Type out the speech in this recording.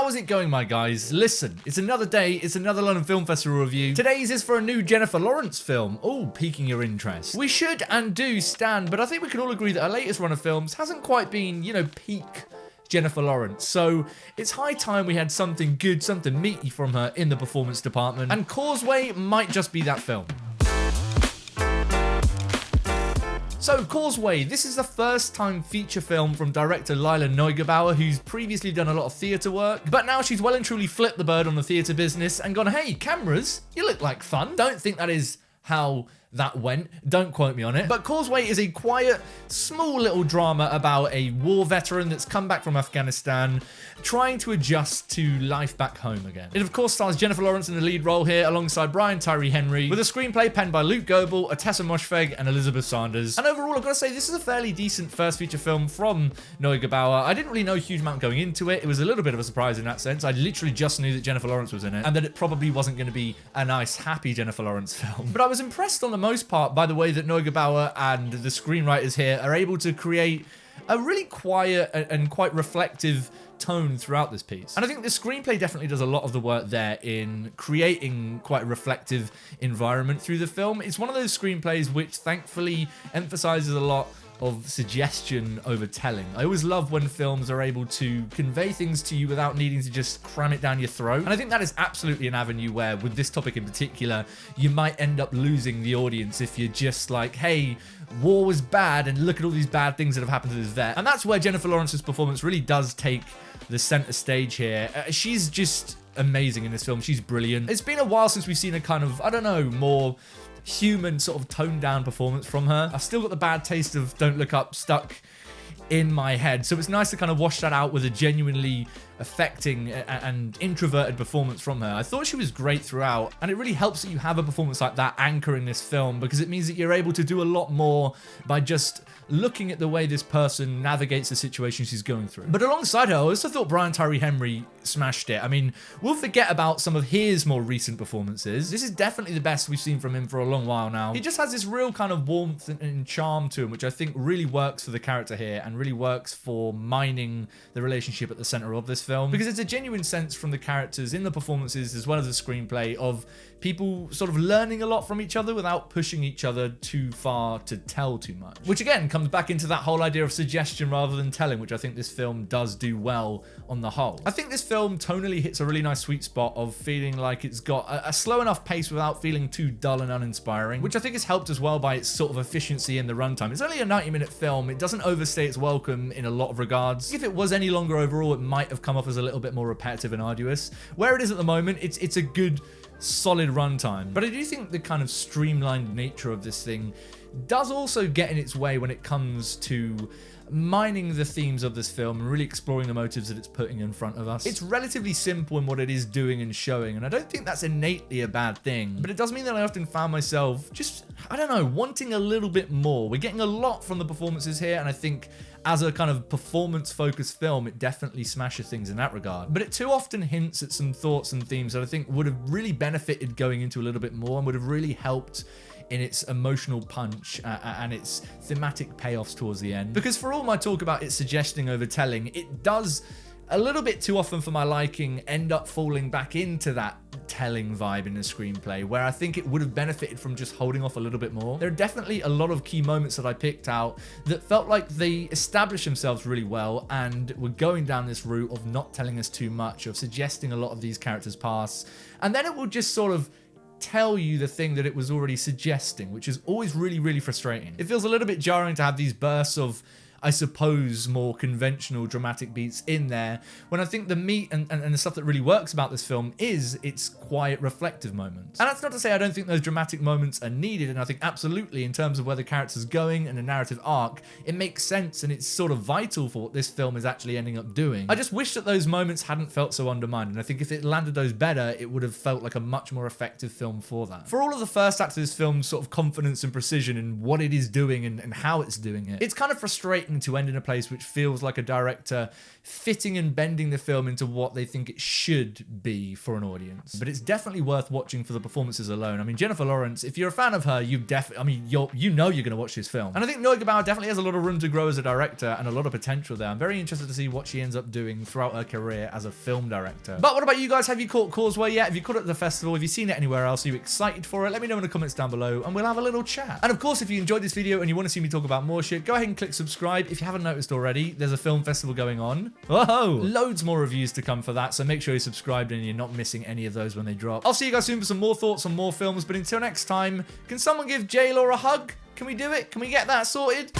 How is it going, my guys? Listen, it's another day, it's another London Film Festival review. Today's is for a new Jennifer Lawrence film. Oh, piquing your interest. We should and do stand, but I think we can all agree that our latest run of films hasn't quite been, you know, peak Jennifer Lawrence. So it's high time we had something good, something meaty from her in the performance department. And Causeway might just be that film. So, Causeway, this is the first time feature film from director Lila Neugebauer, who's previously done a lot of theatre work, but now she's well and truly flipped the bird on the theatre business and gone, hey, cameras, you look like fun. Don't think that is how that went. Don't quote me on it. But Causeway is a quiet, small little drama about a war veteran that's come back from Afghanistan, trying to adjust to life back home again. It of course stars Jennifer Lawrence in the lead role here, alongside Brian Tyree-Henry, with a screenplay penned by Luke Goebel, Atessa Moshfegh, and Elizabeth Sanders. And overall, I've got to say, this is a fairly decent first feature film from Neugebauer. I didn't really know a huge amount going into it. It was a little bit of a surprise in that sense. I literally just knew that Jennifer Lawrence was in it, and that it probably wasn't going to be a nice, happy Jennifer Lawrence film. But I was impressed on the most part by the way that Neugebauer and the screenwriters here are able to create a really quiet and quite reflective tone throughout this piece. And I think the screenplay definitely does a lot of the work there in creating quite a reflective environment through the film. It's one of those screenplays which thankfully emphasizes a lot of suggestion over telling. I always love when films are able to convey things to you without needing to just cram it down your throat. And I think that is absolutely an avenue where, with this topic in particular, you might end up losing the audience if you're just like, hey, war was bad and look at all these bad things that have happened to this vet. And that's where Jennifer Lawrence's performance really does take the center stage here. She's just amazing in this film. She's brilliant. It's been a while since we've seen a kind of, I don't know, more human sort of toned down performance from her. I've still got the bad taste of Don't Look Up stuck in my head, so it's nice to kind of wash that out with a genuinely affecting and introverted performance from her. I thought she was great throughout, and it really helps that you have a performance like that anchoring this film, because it means that you're able to do a lot more by just looking at the way this person navigates the situation she's going through. But alongside her, I also thought Brian Tyree-Henry smashed it. I mean, we'll forget about some of his more recent performances. This is definitely the best we've seen from him for a long while now. He just has this real kind of warmth and charm to him, which I think really works for the character here and really works for mining the relationship at the center of this film, because it's a genuine sense from the characters in the performances as well as the screenplay of people sort of learning a lot from each other without pushing each other too far to tell too much. Which again comes back into that whole idea of suggestion rather than telling, which I think this film does do well on the whole. I think this film tonally hits a really nice sweet spot of feeling like it's got a slow enough pace without feeling too dull and uninspiring, which I think is helped as well by its sort of efficiency in the runtime. It's only a 90-minute film. It doesn't overstay its welcome in a lot of regards. If it was any longer overall, it might have come off as a little bit more repetitive and arduous. Where it is at the moment, it's a good, solid runtime. But I do think the kind of streamlined nature of this thing does also get in its way when it comes to mining the themes of this film and really exploring the motives that it's putting in front of us. It's relatively simple in what it is doing and showing, and I don't think that's innately a bad thing, but it does mean that I often found myself just, I don't know, wanting a little bit more. We're getting a lot from the performances here, and I think as a kind of performance-focused film, it definitely smashes things in that regard. But it too often hints at some thoughts and themes that I think would have really benefited going into a little bit more and would have really helped in its emotional punch and its thematic payoffs towards the end. Because for all my talk about it suggesting over telling, it does a little bit too often for my liking end up falling back into that telling vibe in the screenplay, where I think it would have benefited from just holding off a little bit more. There are definitely a lot of key moments that I picked out that felt like they established themselves really well and were going down this route of not telling us too much, of suggesting a lot of these characters' pasts, and then it will just sort of tell you the thing that it was already suggesting, which is always really, really frustrating. It feels a little bit jarring to have these bursts of, I suppose, more conventional dramatic beats in there, when I think the meat and the stuff that really works about this film is its quiet, reflective moments. And that's not to say I don't think those dramatic moments are needed, and I think absolutely, in terms of where the character's going and the narrative arc, it makes sense and it's sort of vital for what this film is actually ending up doing. I just wish that those moments hadn't felt so undermined, and I think if it landed those better, it would have felt like a much more effective film for that. For all of the first act of this film's sort of confidence and precision in what it is doing and how it's doing it, it's kind of frustrating getting to end in a place which feels like a director fitting and bending the film into what they think it should be for an audience. But it's definitely worth watching for the performances alone. I mean, Jennifer Lawrence, if you're a fan of her, you know you're going to watch this film. And I think Neugebauer definitely has a lot of room to grow as a director and a lot of potential there. I'm very interested to see what she ends up doing throughout her career as a film director. But what about you guys? Have you caught Causeway yet? Have you caught it at the festival? Have you seen it anywhere else? Are you excited for it? Let me know in the comments down below and we'll have a little chat. And of course, if you enjoyed this video and you want to see me talk about more shit, go ahead and click subscribe. If you haven't noticed already, there's a film festival going on. Whoa! Loads more reviews to come for that, so make sure you're subscribed and you're not missing any of those when they drop. I'll see you guys soon for some more thoughts on more films, but until next time, can someone give J-Law a hug? Can we do it? Can we get that sorted?